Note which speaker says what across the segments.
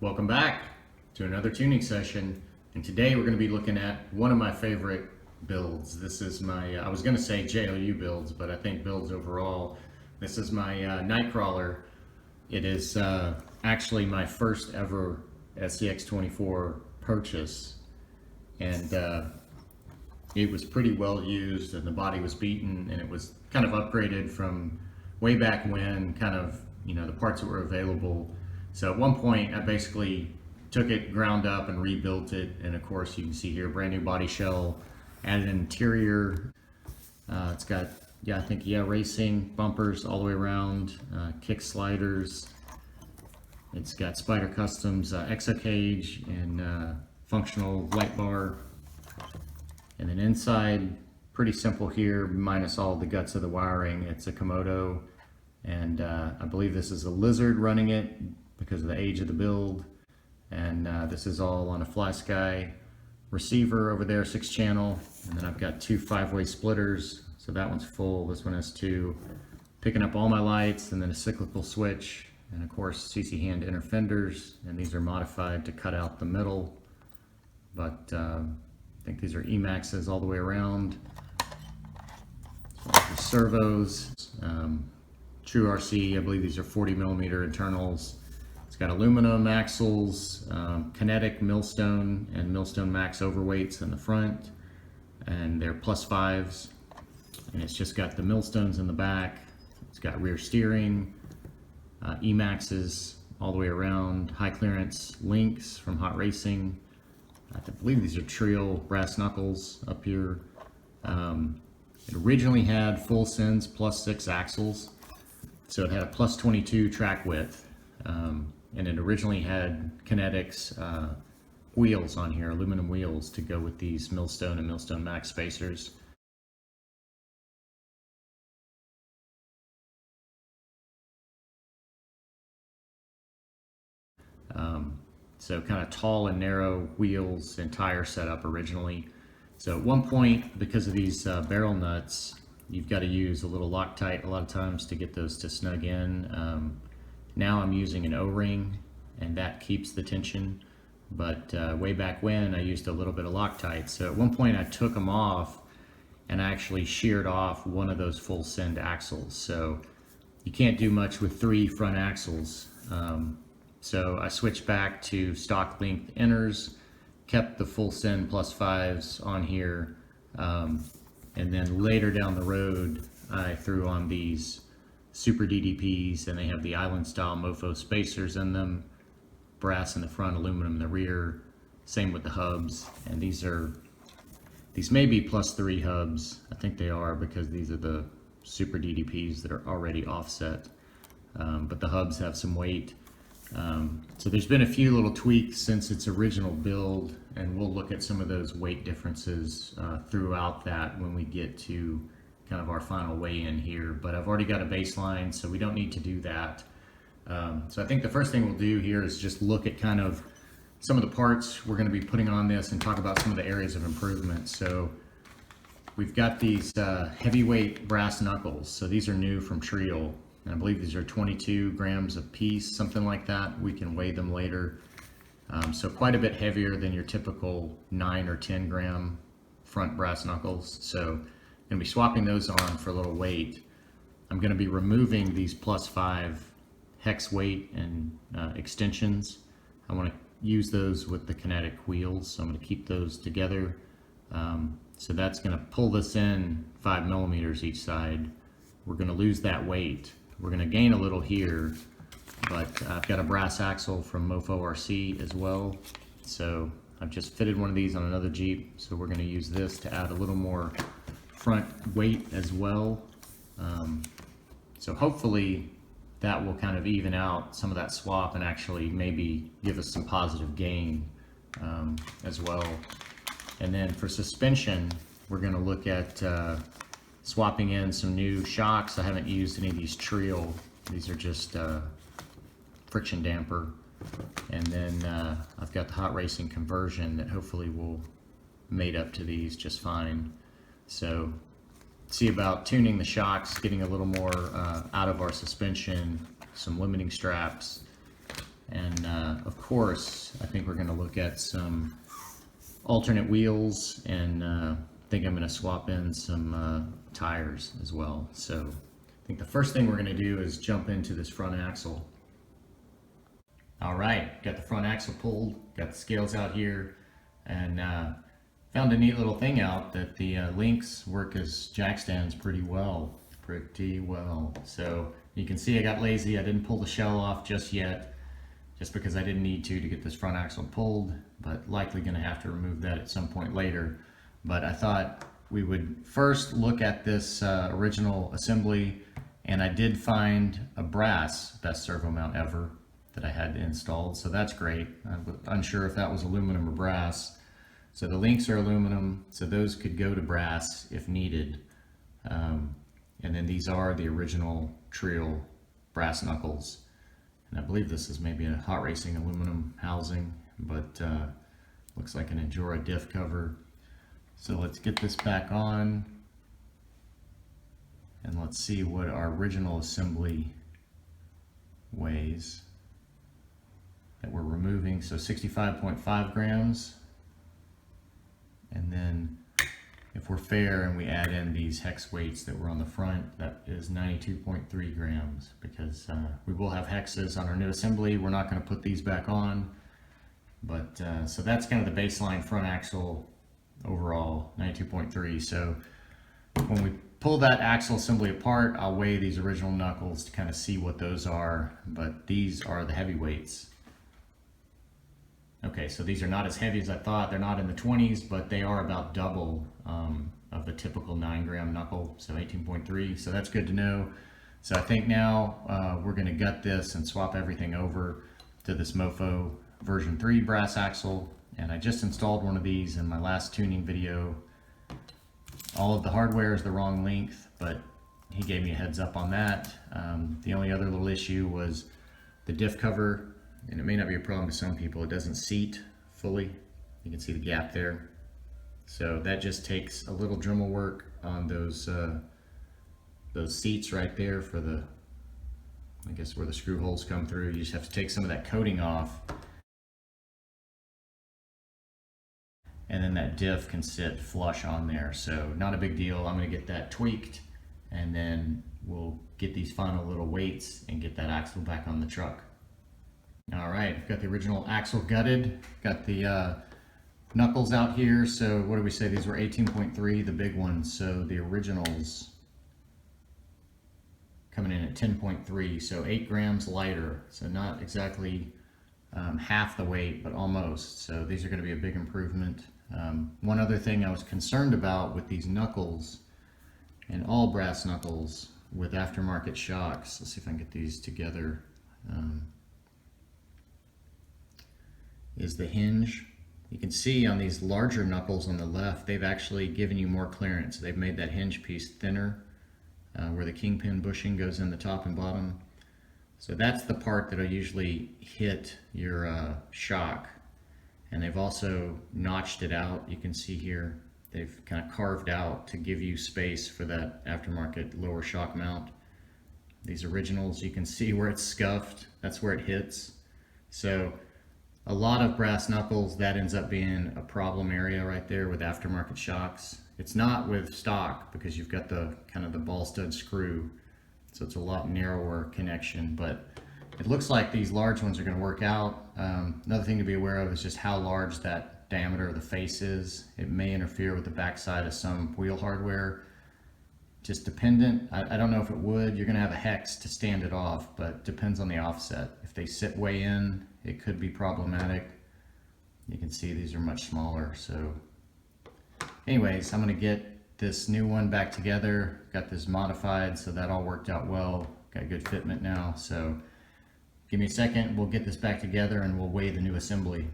Speaker 1: Welcome back to another tuning session, and today we're going to be looking at one of my favorite builds. This is my, I was going to say JLU builds, but I think builds overall. This is my Nightcrawler. It is actually my first ever SCX24 purchase, and it was pretty well used, and the body was beaten, and it was kind of upgraded from way back when, kind of, you know, the parts that were available. So at one point I basically took it, ground up, and rebuilt it, and of course you can see here brand new body shell, added an interior. It's got, I think racing bumpers all the way around, kick sliders. It's got Spider Customs exo cage and functional light bar. And then inside, pretty simple here, minus all the guts of the wiring. It's a Komodo, and I believe this is a Lizard running it because of the age of the build. And this is all on a FlySky receiver over there, 6-channel. And then I've got 2 5-way splitters, so that one's full. This one has 2, picking up all my lights, and then a cyclical switch, and of course CC hand inner fenders. And these are modified to cut out the middle, but I think these are Emaxes all the way around. The servos, True RC, I believe these are 40mm internals. It's got aluminum axles, kinetic millstone and millstone max overweights in the front, and they're +5s. And it's just got the millstones in the back. It's got rear steering, Emaxes all the way around, high clearance links from Hot Racing. I believe these are Trio brass knuckles up here. It originally had full sends +6 axles, so it had a +22 track width, and it originally had Kinetics wheels on here, aluminum wheels, to go with these millstone and millstone max spacers. So kind of tall and narrow wheels and tire setup originally. So at one point, because of these barrel nuts, you've got to use a little Loctite a lot of times to get those to snug in. Now I'm using an O-ring, and that keeps the tension. But way back when, I used a little bit of Loctite. So at one point I took them off and I actually sheared off one of those full send axles. So you can't do much with 3 front axles. So I switched back to stock length inners, kept the full send +5s on here, and then later down the road I threw on these Super DDPs, and they have the island style MOFO spacers in them, brass in the front, aluminum in the rear, same with the hubs. And these may be +3 hubs. I think they are, because these are the Super DDPs that are already offset, but the hubs have some weight. So there's been a few little tweaks since its original build, and we'll look at some of those weight differences throughout that when we get to kind of our final weigh-in here. But I've already got a baseline, so we don't need to do that. So I think the first thing we'll do here is just look at kind of some of the parts we're going to be putting on this and talk about some of the areas of improvement. So we've got these heavyweight brass knuckles. So these are new from Trio. And I believe these are 22 grams a piece, something like that. We can weigh them later. So quite a bit heavier than your typical 9 or 10 gram front brass knuckles. So I'm going to be swapping those on for a little weight. I'm going to be removing these +5 hex weight and extensions. I want to use those with the kinetic wheels, so I'm going to keep those together. So that's going to pull this in 5mm each side. We're going to lose that weight. We're going to gain a little here, but I've got a brass axle from MOFO RC as well. So I've just fitted one of these on another Jeep, so we're going to use this to add a little more front weight as well. So hopefully that will kind of even out some of that swap and actually maybe give us some positive gain as well. And then for suspension, we're going to look at swapping in some new shocks. I haven't used any of these Trio. These are just friction damper. And then I've got the Hot Racing conversion that hopefully will mate up to these just fine. So see about tuning the shocks, getting a little more out of our suspension, some limiting straps, And of course, I think we're going to look at some alternate wheels, and I think I'm going to swap in some tires as well. So I think the first thing we're going to do is jump into this front axle. All right, got the front axle pulled, got the scales out here, and found a neat little thing out that the links work as jack stands pretty well. So you can see I got lazy. I didn't pull the shell off just yet, just because I didn't need to get this front axle pulled, but likely going to have to remove that at some point later. But I thought we would first look at this original assembly, and I did find a brass best servo mount ever that I had installed, so that's great. I was unsure if that was aluminum or brass. So the links are aluminum, so those could go to brass if needed. And then these are the original Trio brass knuckles. And I believe this is maybe a hot racing aluminum housing, but looks like an Endura diff cover. So let's get this back on, and let's see what our original assembly weighs that we're removing. So 65.5 grams. And then if we're fair and we add in these hex weights that were on the front, that is 92.3 grams, because we will have hexes on our new assembly. We're not going to put these back on, but so that's kind of the baseline front axle overall, 92.3. So when we pull that axle assembly apart, I'll weigh these original knuckles to kind of see what those are, but these are the heavy weights. Okay, so these are not as heavy as I thought. They're not in the 20s, but they are about double of the typical 9-gram knuckle, so 18.3, so that's good to know. So I think now we're going to gut this and swap everything over to this MOFO version 3 brass axle, and I just installed one of these in my last tuning video. All of the hardware is the wrong length, but he gave me a heads up on that. The only other little issue was the diff cover. And it may not be a problem to some people, it doesn't seat fully. You can see the gap there. So that just takes a little Dremel work on those seats right there for the, I guess where the screw holes come through. You just have to take some of that coating off, and then that diff can sit flush on there. So not a big deal. I'm going to get that tweaked, and then we'll get these final little weights and get that axle back on the truck. All right, got the original axle gutted, got the knuckles out here. So what do we say? These were 18.3, the big ones. So the originals coming in at 10.3, so 8 grams lighter. So not exactly half the weight, but almost. So these are going to be a big improvement. One other thing I was concerned about with these knuckles, and all brass knuckles with aftermarket shocks. Let's see if I can get these together. Is the hinge. You can see on these larger knuckles on the left, they've actually given you more clearance. They've made that hinge piece thinner, where the kingpin bushing goes in the top and bottom. So that's the part that'll usually hit your shock. And they've also notched it out. You can see here, they've kind of carved out to give you space for that aftermarket lower shock mount. These originals, you can see where it's scuffed. That's where it hits. So a lot of brass knuckles, that ends up being a problem area right there with aftermarket shocks. It's not with stock, because you've got the kind of the ball stud screw, so it's a lot narrower connection, but it looks like these large ones are going to work out. Another thing to be aware of is just how large that diameter of the face is. It may interfere with the backside of some wheel hardware. Just dependent. I don't know if it would. You're going to have a hex to stand it off, but depends on the offset. If they sit way in, it could be problematic. You can see these are much smaller. So anyways, I'm going to get this new one back together. Got this modified, so that all worked out well. Got good fitment now. So give me a second, we'll get this back together and we'll weigh the new assembly.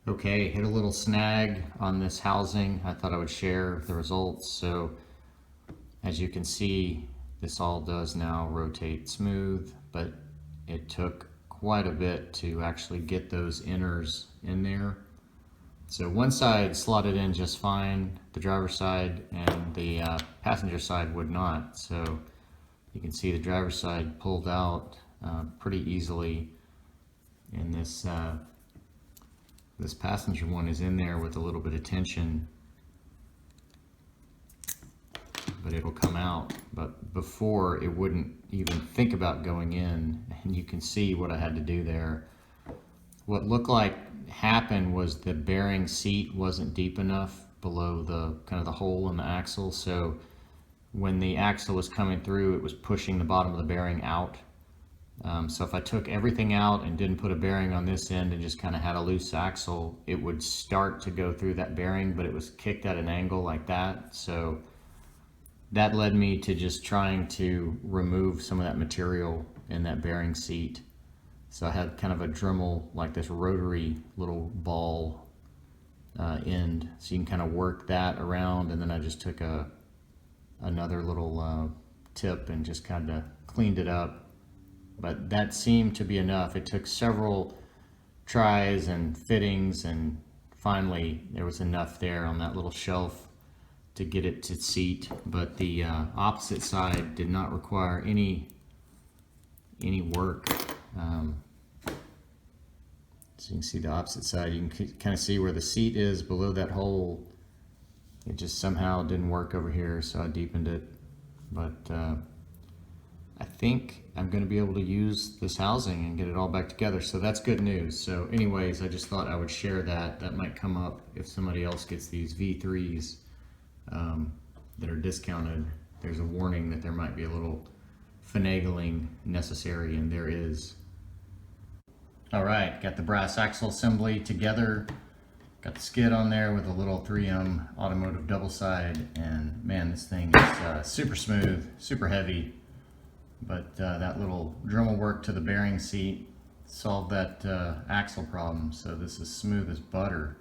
Speaker 1: Okay, hit a little snag on this housing. I thought I would share the results. So as you can see, this all does now rotate smooth, but it took quite a bit to actually get those inners in there. So one side slotted in just fine, the driver's side, and the passenger side would not. So you can see the driver's side pulled out pretty easily. and this passenger one is in there with a little bit of tension, but it'll come out. But before, it wouldn't even think about going in, and you can see what I had to do there. What looked like happened was the bearing seat wasn't deep enough below the kind of the hole in the axle, so when the axle was coming through, it was pushing the bottom of the bearing out. So if I took everything out and didn't put a bearing on this end and just kind of had a loose axle, it would start to go through that bearing, but it was kicked at an angle like that. So that led me to just trying to remove some of that material in that bearing seat. So I had kind of a Dremel, like this rotary little ball end, so you can kind of work that around, and then I just took another little tip and just kind of cleaned it up. But that seemed to be enough. It took several tries and fittings, and finally there was enough there on that little shelf to get it to seat. But the opposite side did not require any work. So you can see the opposite side. You can kind of see where the seat is below that hole. It just somehow didn't work over here, so I deepened it. But I think I'm going to be able to use this housing and get it all back together, so that's good news. So anyways, I just thought I would share that. That might come up if somebody else gets these V3s that are discounted. There's a warning that there might be a little finagling necessary, and there is. All right, got the brass axle assembly together. Got the skid on there with a little 3M automotive double side, and man, this thing is super smooth, super heavy. But that little Dremel work to the bearing seat solved that axle problem, so this is smooth as butter.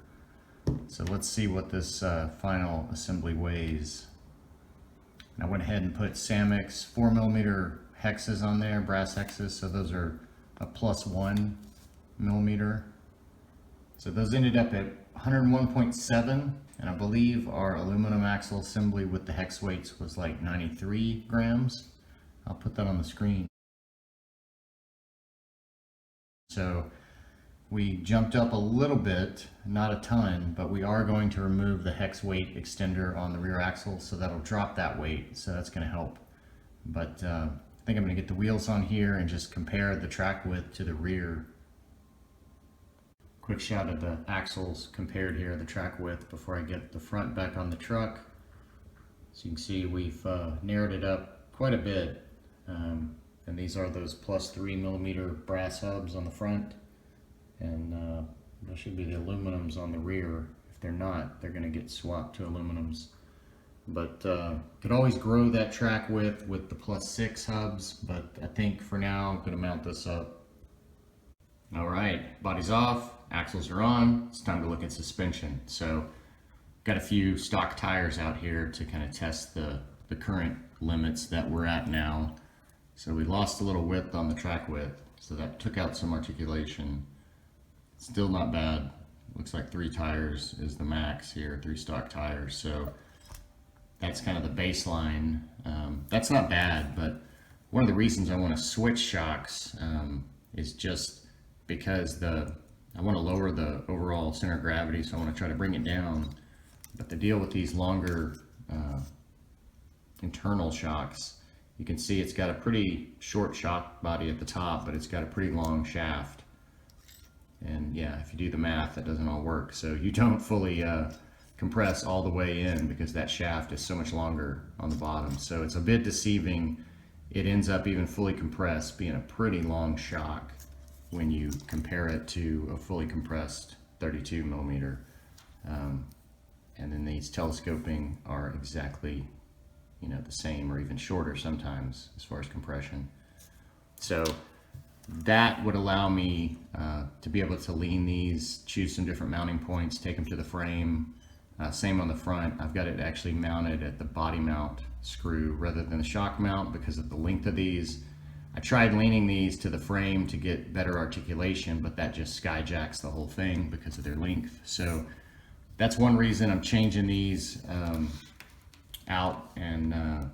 Speaker 1: So let's see what this final assembly weighs. And I went ahead and put Samix 4mm hexes on there, brass hexes, so those are a +1 millimeter. So those ended up at 101.7, and I believe our aluminum axle assembly with the hex weights was like 93 grams. I'll put that on the screen. So we jumped up a little bit, not a ton, but we are going to remove the hex weight extender on the rear axle, so that'll drop that weight, so that's going to help. But I think I'm going to get the wheels on here and just compare the track width to the rear. Quick shot of the axles compared here, the track width, before I get the front back on the truck. So you can see we've narrowed it up quite a bit. And these are those +3mm brass hubs on the front, and there should be the aluminums on the rear. If they're not, they're going to get swapped to aluminums. But could always grow that track width with the +6 hubs, but I think for now I'm going to mount this up. All right, body's off, axles are on. It's time to look at suspension. So got a few stock tires out here to kind of test the current limits that we're at now. So we lost a little width on the track width, so that took out some articulation. Still not bad. Looks like 3 tires is the max here, 3 stock tires. So that's kind of the baseline. That's not bad, but one of the reasons I want to switch shocks is just because I want to lower the overall center of gravity, so I want to try to bring it down. But the deal with these longer internal shocks, you can see it's got a pretty short shock body at the top, but it's got a pretty long shaft. And yeah, if you do the math, that doesn't all work. So you don't fully compress all the way in because that shaft is so much longer on the bottom. So it's a bit deceiving. It ends up even fully compressed being a pretty long shock when you compare it to a fully compressed 32mm. And then these telescoping are exactly, you know, the same or even shorter sometimes as far as compression. So that would allow me to be able to lean these, choose some different mounting points, take them to the frame. Same on the front. I've got it actually mounted at the body mount screw rather than the shock mount because of the length of these. I tried leaning these to the frame to get better articulation, but that just skyjacks the whole thing because of their length. So that's one reason I'm changing these out, and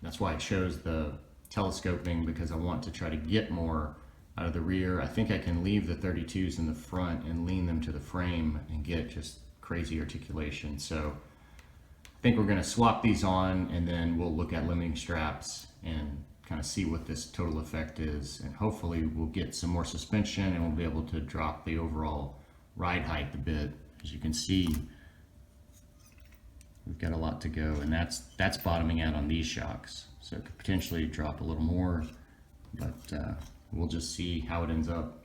Speaker 1: that's why it shows the telescoping, because I want to try to get more out of the rear. I think I can leave the 32s in the front and lean them to the frame and get just crazy articulation. So I think we're going to swap these on, and then we'll look at limiting straps and kind of see what this total effect is, and hopefully we'll get some more suspension and we'll be able to drop the overall ride height a bit. As you can see, we've got a lot to go, and that's bottoming out on these shocks, so it could potentially drop a little more, but we'll just see how it ends up.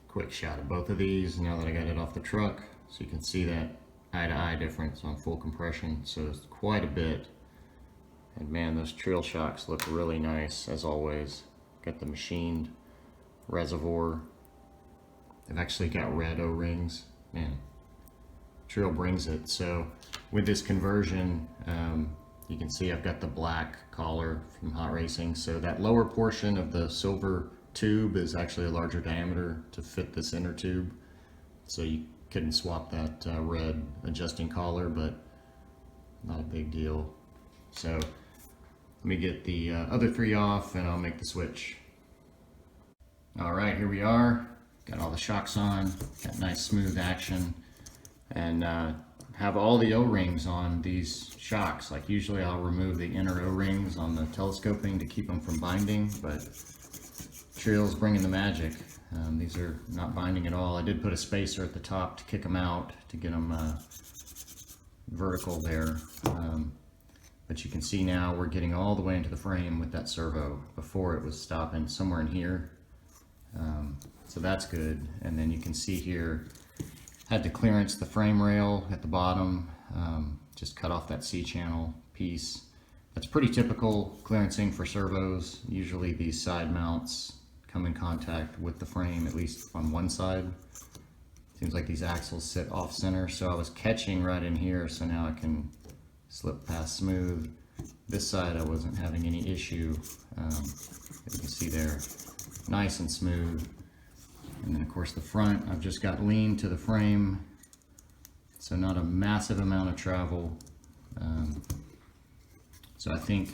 Speaker 1: Quick shot of both of these now that I got it off the truck, so you can see that eye-to-eye difference on full compression. So it's quite a bit, and man, those trail shocks look really nice as always. Got the machined reservoir. They've actually got red O-rings. Man, trail brings it. So with this conversion, you can see I've got the black collar from Hot Racing, so that lower portion of the silver tube is actually a larger diameter to fit this inner tube, so you couldn't swap that red adjusting collar, but not a big deal. So let me get the other three off and I'll make the switch. All right, here we are. Got all the shocks on, got nice smooth action, and have all the O-rings on these shocks. Like usually I'll remove the inner O-rings on the telescoping to keep them from binding, but Trail's bringing the magic. These are not binding at all. I did put a spacer at the top to kick them out to get them vertical there. But you can see now we're getting all the way into the frame with that servo. Before it was stopping somewhere in here. So that's good. And then you can see here, had to clearance the frame rail at the bottom, just cut off that C-channel piece. That's pretty typical clearancing for servos. Usually these side mounts come in contact with the frame, at least on one side. Seems like these axles sit off center, so I was catching right in here, so now I can slip past smooth. This side I wasn't having any issue. You can see there, nice and smooth. And then of course the front, I've just got lean to the frame, so not a massive amount of travel. So I think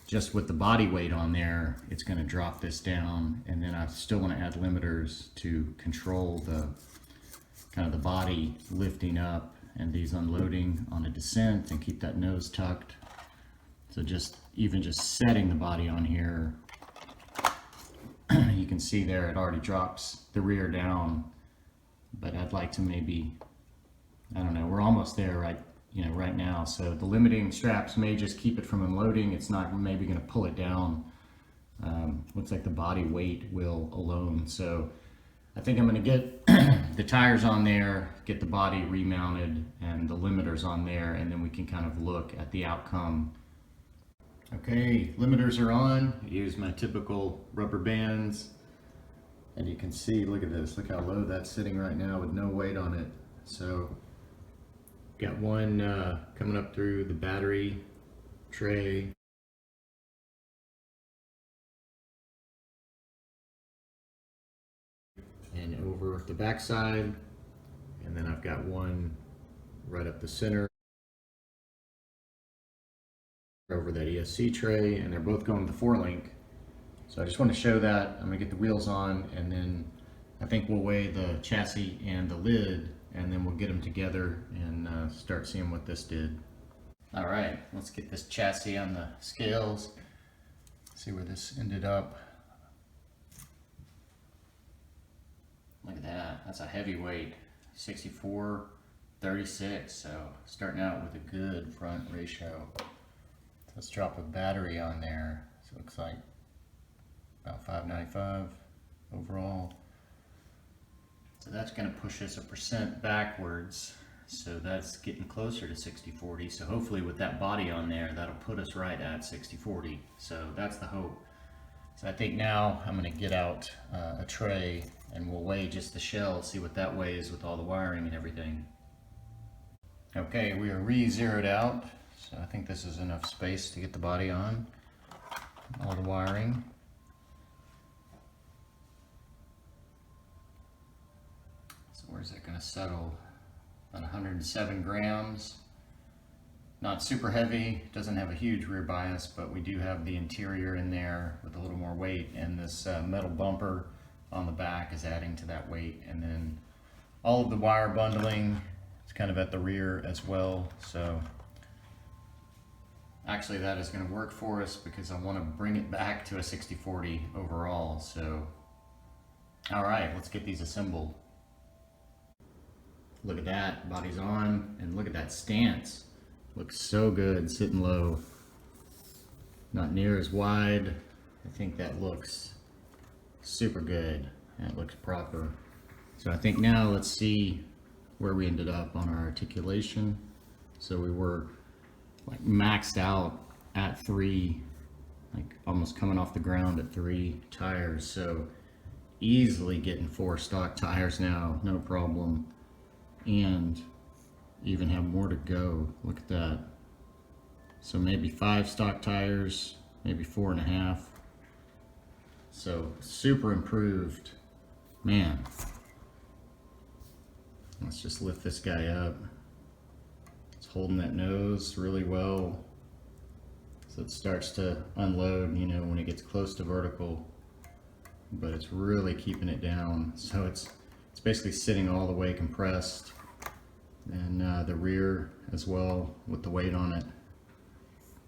Speaker 1: just with the body weight on there, it's going to drop this down, and then I still want to add limiters to control the kind of the body lifting up and these unloading on a descent and keep that nose tucked. So just even just setting the body on here, you can see there it already drops the rear down, but I'd like to maybe, I don't know, we're almost there right now. So the limiting straps may just keep it from unloading. It's not maybe going to pull it down. Looks like the body weight will alone. So I think I'm going to get the tires on there, get the body remounted and the limiters on there, and then we can kind of look at the outcome. Okay, limiters are on. I use my typical rubber bands, and you can see, look at this, look how low that's sitting right now with no weight on it. So got one coming up through the battery tray. And over the back side, and then I've got one right up the center over that ESC tray, and they're both going to the 4-link. So I just want to show that. I'm gonna get the wheels on, and then I think we'll weigh the chassis and the lid, and then we'll get them together and start seeing what this did. All right, let's get this chassis on the scales, see where this ended up. Look at that, that's a heavy weight, 64, 36, so starting out with a good front ratio. Let's drop a battery on there, so it looks like about 595 overall. So that's going to push us 1% backwards, so that's getting closer to 60/40. So hopefully with that body on there, that'll put us right at 60/40. So that's the hope. So I think now I'm going to get out a tray, and we'll weigh just the shell, see what that weighs with all the wiring and everything. Okay, we are re-zeroed out, so I think this is enough space to get the body on, all the wiring. So where's that going to settle? About 107 grams. Not super heavy, doesn't have a huge rear bias, but we do have the interior in there with a little more weight, and this metal bumper on the back is adding to that weight. And then all of the wire bundling is kind of at the rear as well. So actually that is going to work for us because I want to bring it back to a 60/40 overall. So all right, let's get these assembled. Look at that, body's on, and look at that stance. Looks so good, sitting low. Not near as wide. I think that looks super good. That looks proper. So I think now let's see where we ended up on our articulation. So we were like maxed out at 3, like almost coming off the ground at 3 tires. So easily getting 4 stock tires now, no problem. And even have more to go. Look at that. So maybe 5 stock tires, maybe 4.5. So super improved. Man. Let's just lift this guy up. It's holding that nose really well. So it starts to unload, you know, when it gets close to vertical. But it's really keeping it down. So it's basically sitting all the way compressed. And the rear as well with the weight on it.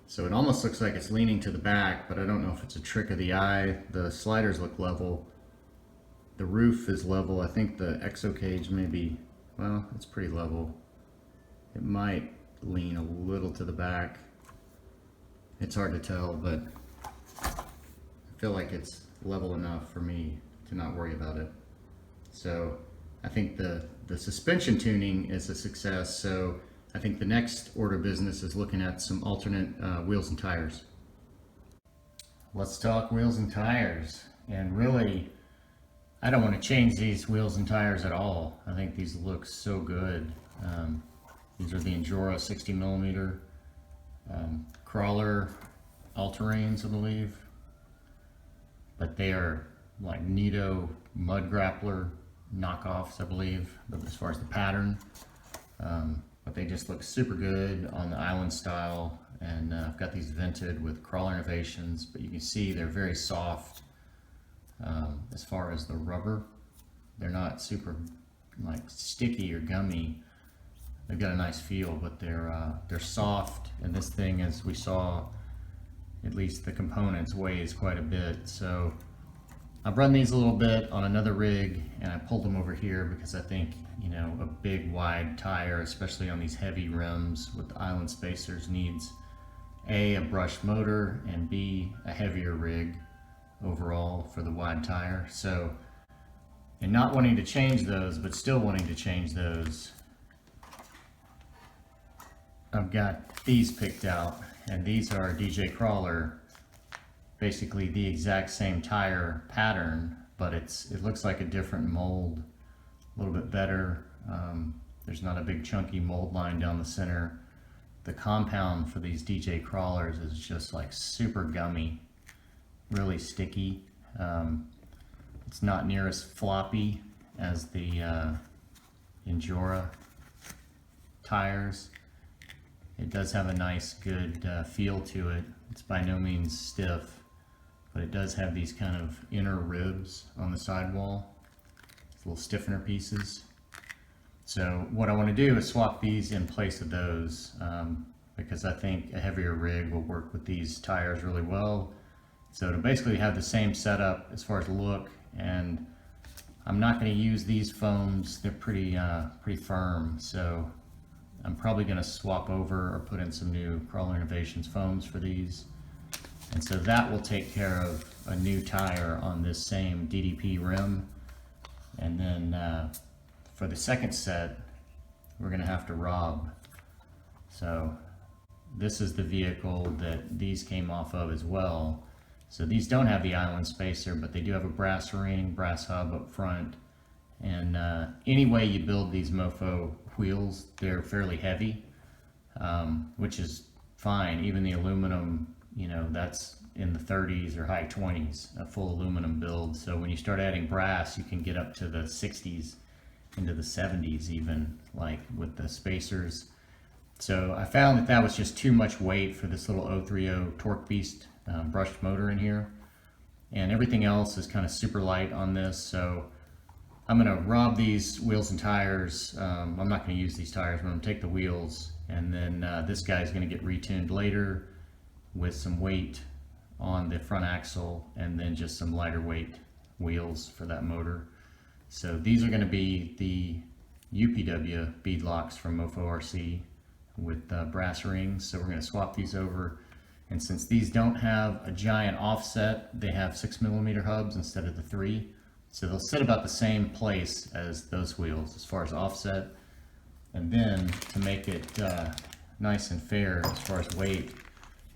Speaker 1: So it almost looks like it's leaning to the back, but I don't know if it's a trick of the eye. The sliders look level. The roof is level. I think the exo cage may be, well, it's pretty level. It might lean a little to the back. It's hard to tell, but I feel like it's level enough for me to not worry about it. So I think the suspension tuning is a success. So I think the next order of business is looking at some alternate wheels and tires. Let's talk wheels and tires. And really, I don't want to change these wheels and tires at all. I think these look so good. These are the Endura 60 millimeter crawler all-terrains, I believe. But they are like Nito mud grappler knockoffs, I believe, as far as the pattern. But they just look super good on the island style. And I've got these vented with crawler innovations, but you can see they're very soft as far as the rubber. They're not super like sticky or gummy. They've got a nice feel, but they're soft. And this thing, as we saw, at least the components, weighs quite a bit. So I've run these a little bit on another rig, and I pulled them over here because I think, you know, a big wide tire, especially on these heavy rims with the island spacers, needs a brushed motor, and B, a heavier rig overall for the wide tire. So, and not wanting to change those, but still wanting to change those, I've got these picked out, and these are DJ Crawler, basically the exact same tire pattern, but it looks like a different mold, a little bit better. There's not a big chunky mold line down the center. The compound for these DJ Crawlers is just like super gummy, really sticky. It's not near as floppy as the Endura tires. It does have a nice, good feel to it. It's by no means stiff, but it does have these kind of inner ribs on the sidewall, little stiffener pieces. So what I want to do is swap these in place of those, because I think a heavier rig will work with these tires really well. So to basically have the same setup as far as look, and I'm not going to use these foams. They're pretty firm, so I'm probably going to swap over or put in some new Crawler Innovations foams for these. And so that will take care of a new tire on this same DDP rim. And then for the second set, we're going to have to rob. So this is the vehicle that these came off of as well. So these don't have the island spacer, but they do have a brass ring, brass hub up front. And any way you build these MOFO wheels, they're fairly heavy, which is fine. Even the aluminum, you know, that's in the 30s or high 20s, a full aluminum build. So when you start adding brass, you can get up to the 60s, into the 70s even, like with the spacers. So I found that that was just too much weight for this little 030 Torque Beast brushed motor in here. And everything else is kind of super light on this, so I'm going to rob these wheels and tires. I'm not going to use these tires, but I'm going to take the wheels, and then this guy's going to get retuned later with some weight on the front axle and then just some lighter weight wheels for that motor. So these are going to be the UPW bead locks from MOFO RC with brass rings. So we're going to swap these over. And since these don't have a giant offset, they have 6mm hubs instead of the 3. So they'll sit about the same place as those wheels as far as offset. And then to make it nice and fair as far as weight,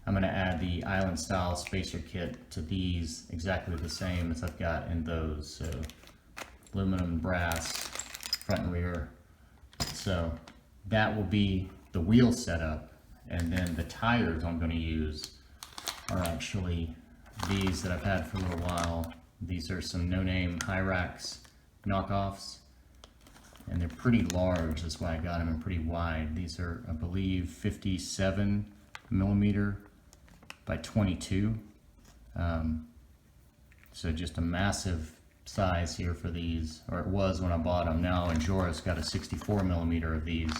Speaker 1: I'm going to add the island style spacer kit to these exactly the same as I've got in those. So aluminum, brass, front and rear. So that will be the wheel setup. And then the tires I'm going to use are actually these that I've had for a little while. These are some no-name Hyrax knockoffs, and they're pretty large. That's why I got them, and pretty wide. These are, I believe, 57mm by 22. So just a massive size here for these, or it was when I bought them. Now Enjora's got a 64mm of these.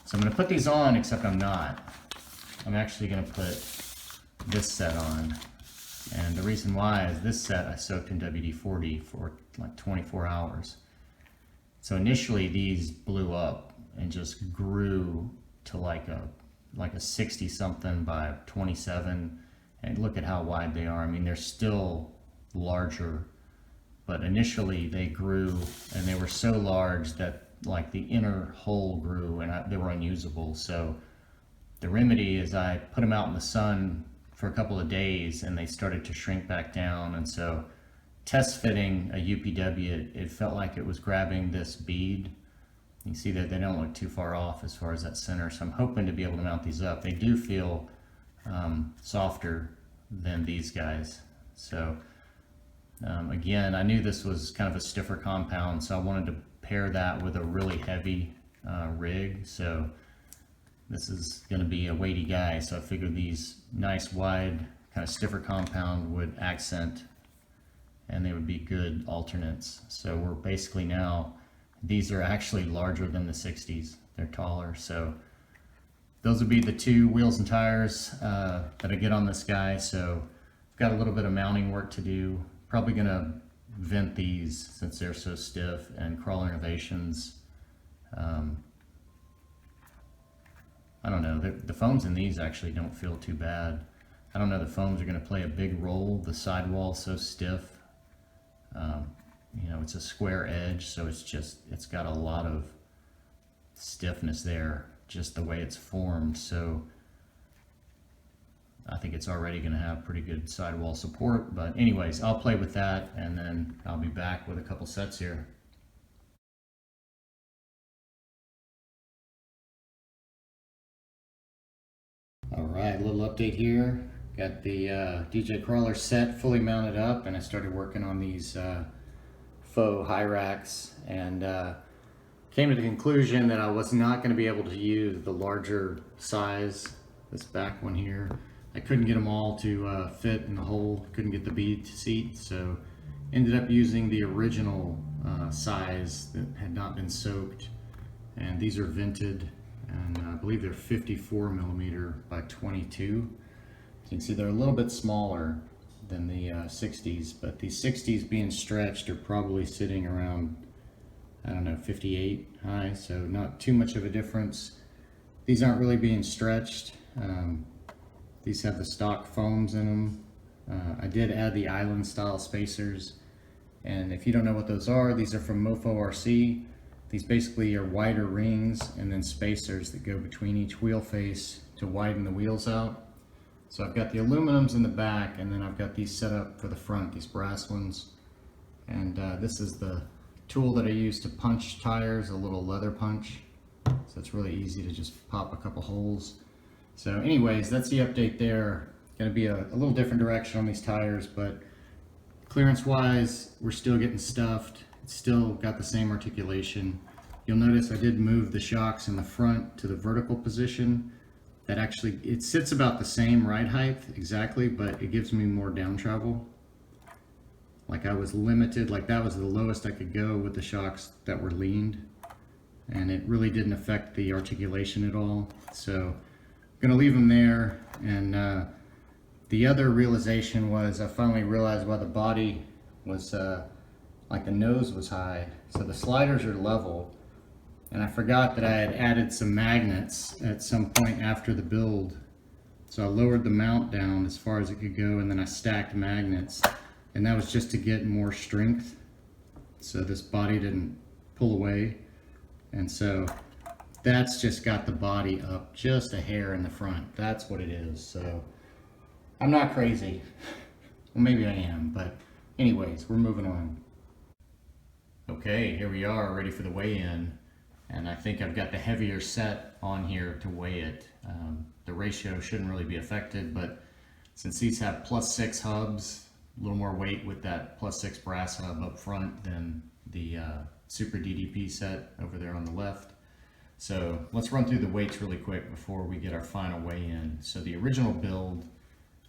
Speaker 1: So I'm going to put these on, except I'm not. I'm actually going to put this set on. And the reason why is this set I soaked in WD-40 for like 24 hours. So initially these blew up and just grew to like a 60 something by 27. And look at how wide they are. I mean, they're still larger, but initially they grew and they were so large that like the inner hole grew and they were unusable. So the remedy is I put them out in the sun for a couple of days and they started to shrink back down. And so test fitting a UPW, it felt like it was grabbing this bead. You see that they don't look too far off as far as that center. So I'm hoping to be able to mount these up. They do feel softer than these guys. So again, I knew this was kind of a stiffer compound, so I wanted to pair that with a really heavy rig. So this is going to be a weighty guy, so I figured these nice wide kind of stiffer compound would accent and they would be good alternates. So we're basically now, these are actually larger than the 60s. They're taller. So those would be the two wheels and tires that I get on this guy. So I've got a little bit of mounting work to do. Probably going to vent these since they're so stiff, and Crawler Innovations, I don't know, the foams in these actually don't feel too bad. I don't know, the foams are going to play a big role. The sidewall's so stiff, you know, it's a square edge, so it's got a lot of stiffness there, just the way it's formed. So I think it's already going to have pretty good sidewall support. But anyways, I'll play with that and then I'll be back with a couple sets here. Alright, a little update here. Got the DJ Crawler set fully mounted up, and I started working on these faux Hyrax, and came to the conclusion that I was not going to be able to use the larger size, this back one here. I couldn't get them all to fit in the hole, couldn't get the bead to seat, so ended up using the original size that had not been soaked. And these are vented, and I believe they're 54mm by 22. You can see they're a little bit smaller than the 60s, but the 60s being stretched are probably sitting around, I don't know, 58 high, so not too much of a difference. These aren't really being stretched. These have the stock foams in them. I did add the island style spacers, and if you don't know what those are, these are from MOFO RC. These basically are wider rings and then spacers that go between each wheel face to widen the wheels out. So I've got the aluminums in the back, and then I've got these set up for the front, these brass ones. And this is the tool that I use to punch tires, a little leather punch. So it's really easy to just pop a couple holes. So anyways, that's the update there. Going to be a little different direction on these tires, but clearance wise, we're still getting stuffed. It's still got the same articulation. You'll notice I did move the shocks in the front to the vertical position. That actually, it sits about the same ride height exactly, but it gives me more down travel. Like I was limited, like that was the lowest I could go with the shocks that were leaned, and it really didn't affect the articulation at all. So I'm gonna leave them there. And the other realization was I finally realized why the body was like the nose was high. So the sliders are level, and I forgot that I had added some magnets at some point after the build. So I lowered the mount down as far as it could go, and then I stacked magnets. And that was just to get more strength, so this body didn't pull away. And so that's just got the body up just a hair in the front. That's what it is. So I'm not crazy. Well, maybe I am, but anyways, we're moving on. Okay, here we are, ready for the weigh-in. And I think I've got the heavier set on here to weigh it. The ratio shouldn't really be affected, but since these have +6 hubs, a little more weight with that +6 brass hub up front than the Super DDP set over there on the left. So let's run through the weights really quick before we get our final weigh-in. So the original build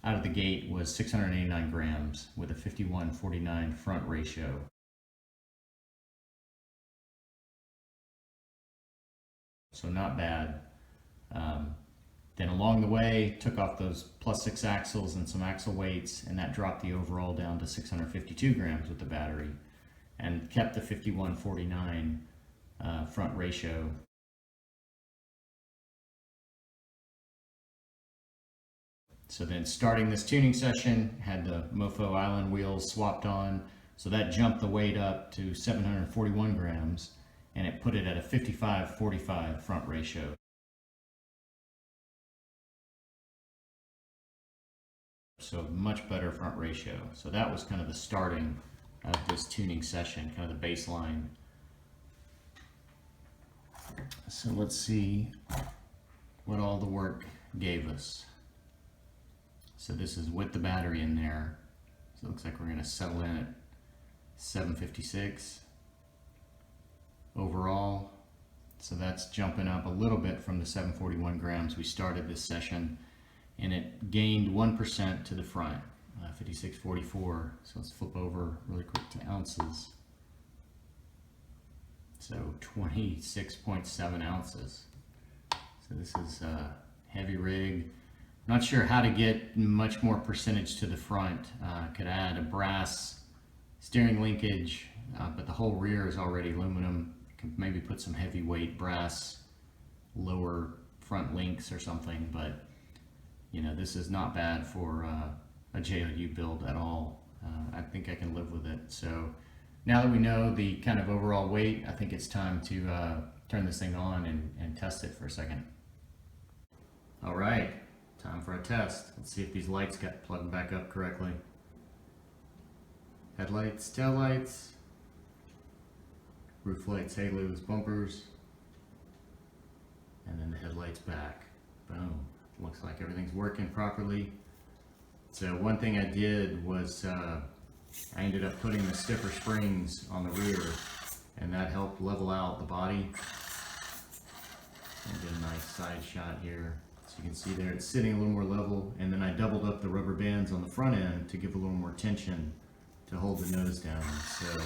Speaker 1: out of the gate was 689 grams with a 51-49 front ratio. So not bad. Then along the way, took off those +6 axles and some axle weights, and that dropped the overall down to 652 grams with the battery, and kept the 51-49 front ratio. So then starting this tuning session, had the MOFO island wheels swapped on, so that jumped the weight up to 741 grams, and it put it at a 55-45 front ratio. So much better front ratio. So that was kind of the starting of this tuning session, kind of the baseline. So let's see what all the work gave us. So this is with the battery in there. So it looks like we're going to settle in at 756 overall. So that's jumping up a little bit from the 741 grams we started this session. And it gained 1% to the front, 56.44. So let's flip over really quick to ounces. So 26.7 ounces. So this is a heavy rig. Not sure how to get much more percentage to the front. Could add a brass steering linkage, but the whole rear is already aluminum. Could maybe put some heavyweight brass lower front links or something, but you know, this is not bad for a JLU build at all. I think I can live with it. So now that we know the kind of overall weight, I think it's time to turn this thing on and test it for a second. All right, time for a test. Let's see if these lights got plugged back up correctly. Headlights, taillights, roof lights, halos, bumpers, and then the headlights back. Boom. Looks like everything's working properly. So one thing I did was I ended up putting the stiffer springs on the rear, and that helped level out the body. And get a nice side shot here. So you can see there it's sitting a little more level, and then I doubled up the rubber bands on the front end to give a little more tension to hold the nose down. So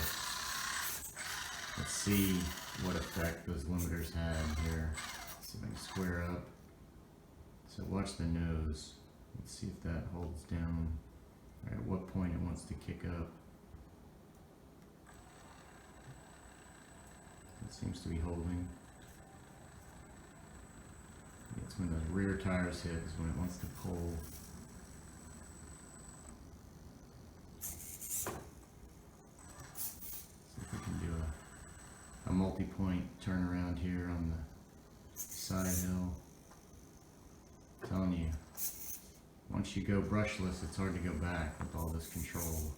Speaker 1: let's see what effect those limiters had here. See if I can square up. So watch the nose. Let's see if that holds down, or at what point it wants to kick up. It seems to be holding. It's when those rear tires hit is when it wants to pull. See if we can do a multi-point turnaround here on the side hill. I'm telling you, once you go brushless, it's hard to go back with all this control.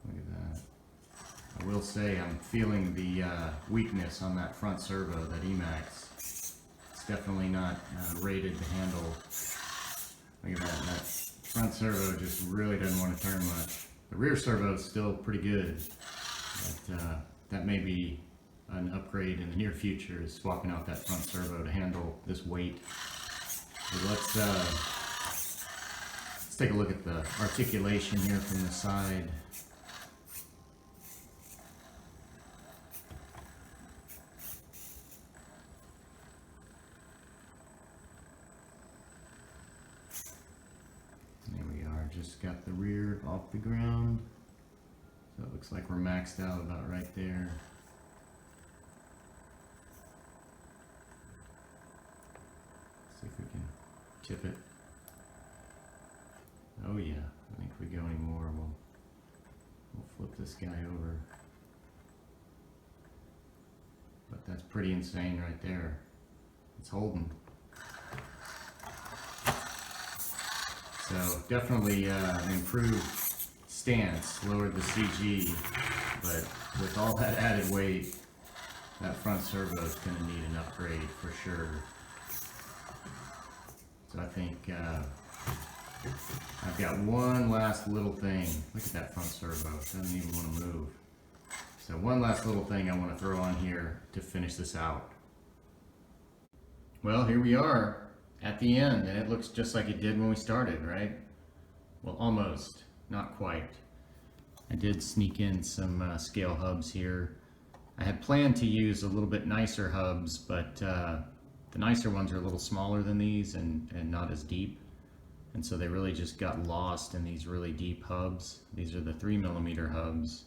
Speaker 1: Look at that. I will say I'm feeling the weakness on that front servo, that Emax. It's definitely not rated to handle. Look at that. That front servo just really doesn't want to turn much. The rear servo is still pretty good, but that may be an upgrade in the near future, is swapping out that front servo to handle this weight. So let's take a look at the articulation here from the side. There we are, just got the rear off the ground. So it looks like we're maxed out about right there. See if we can tip it. Oh yeah, I think if we go any more, we'll flip this guy over. But that's pretty insane right there. It's holding. So definitely an improved stance, lowered the CG, but with all that added weight, that front servo is going to need an upgrade for sure. So I think I've got one last little thing. Look at that front servo, it doesn't even want to move. So one last little thing I want to throw on here to finish this out. Well, here we are at the end, and it looks just like it did when we started, right? Well, almost, not quite. I did sneak in some scale hubs here. I had planned to use a little bit nicer hubs, but the nicer ones are a little smaller than these and not as deep. And so they really just got lost in these really deep hubs. These are the 3mm hubs.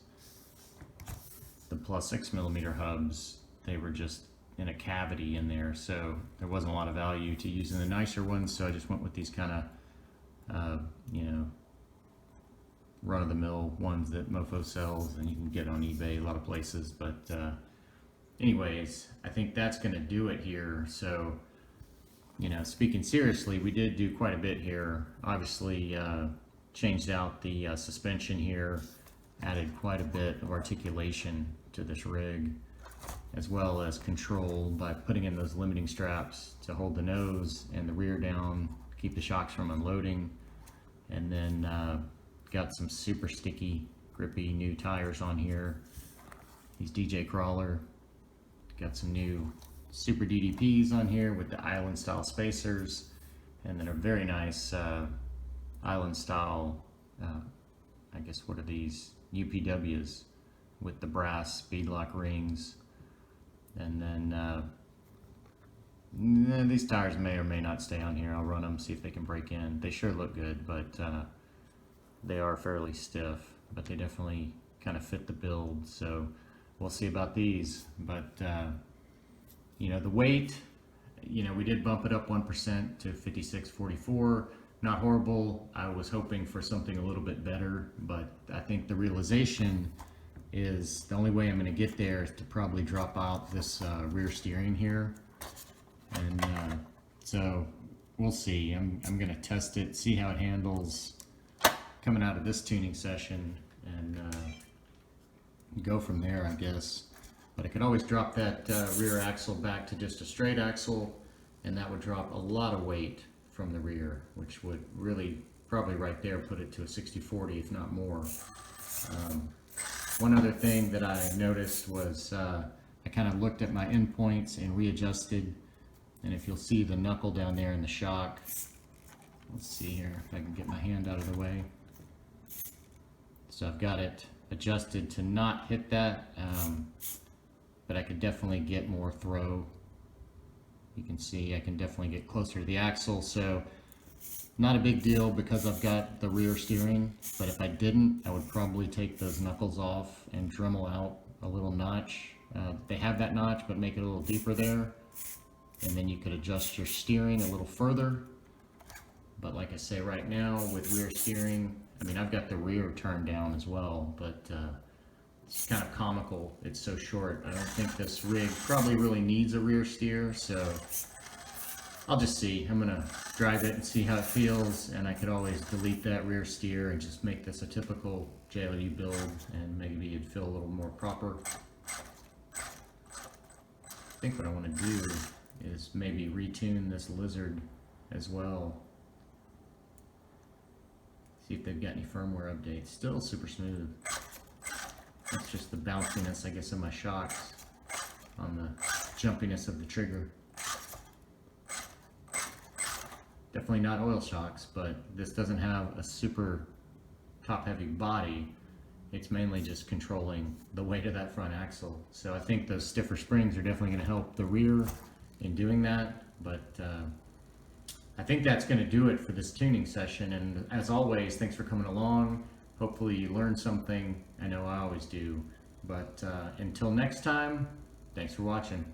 Speaker 1: The plus 6mm hubs, they were just in a cavity in there, so there wasn't a lot of value to using the nicer ones, so I just went with these kind of you know, run-of-the-mill ones that MOFO sells and you can get on eBay a lot of places. But anyways, I think that's going to do it here. So, you know, speaking seriously, we did do quite a bit here. Obviously changed out the suspension here, added quite a bit of articulation to this rig, as well as control by putting in those limiting straps to hold the nose and the rear down, keep the shocks from unloading, and then got some super sticky, grippy new tires on here. These Nightcrawler, got some new super DDPs on here with the island style spacers, and then a very nice island style, I guess what are these, UPWs with the brass beadlock rings. And then these tires may or may not stay on here. I'll run them, see if they can break in. They sure look good, but they are fairly stiff, but they definitely kind of fit the build. So we'll see about these. But you know, the weight, you know, we did bump it up 1% to 5644. Not horrible. I was hoping for something a little bit better, but I think the realization is the only way I'm going to get there is to probably drop out this rear steering here. And so we'll see. I'm going to test it, see how it handles coming out of this tuning session, and go from there, I guess. But I could always drop that rear axle back to just a straight axle, and that would drop a lot of weight from the rear, which would really probably right there put it to a 60/40, if not more. One other thing that I noticed was I kind of looked at my endpoints and readjusted, and if you'll see the knuckle down there in the shock, let's see here if I can get my hand out of the way. So I've got it adjusted to not hit that, but I could definitely get more throw. You can see I can definitely get closer to the axle, so not a big deal because I've got the rear steering. But if I didn't, I would probably take those knuckles off and Dremel out a little notch. They have that notch, but make it a little deeper there, and then you could adjust your steering a little further. But like I say, right now with rear steering, I mean, I've got the rear turned down as well, but it's kind of comical. It's so short. I don't think this rig probably really needs a rear steer, so I'll just see. I'm gonna drive it and see how it feels, and I could always delete that rear steer and just make this a typical JLU build, and maybe it'd feel a little more proper. I think what I want to do is maybe retune this lizard as well. See if they've got any firmware updates. Still super smooth. That's just the bounciness, I guess, of my shocks on the jumpiness of the trigger. Definitely not oil shocks, but this doesn't have a super top-heavy body. It's mainly just controlling the weight of that front axle. So I think those stiffer springs are definitely going to help the rear in doing that. But I think that's going to do it for this tuning session. And as always, thanks for coming along. Hopefully you learned something. I know I always do. But until next time, thanks for watching.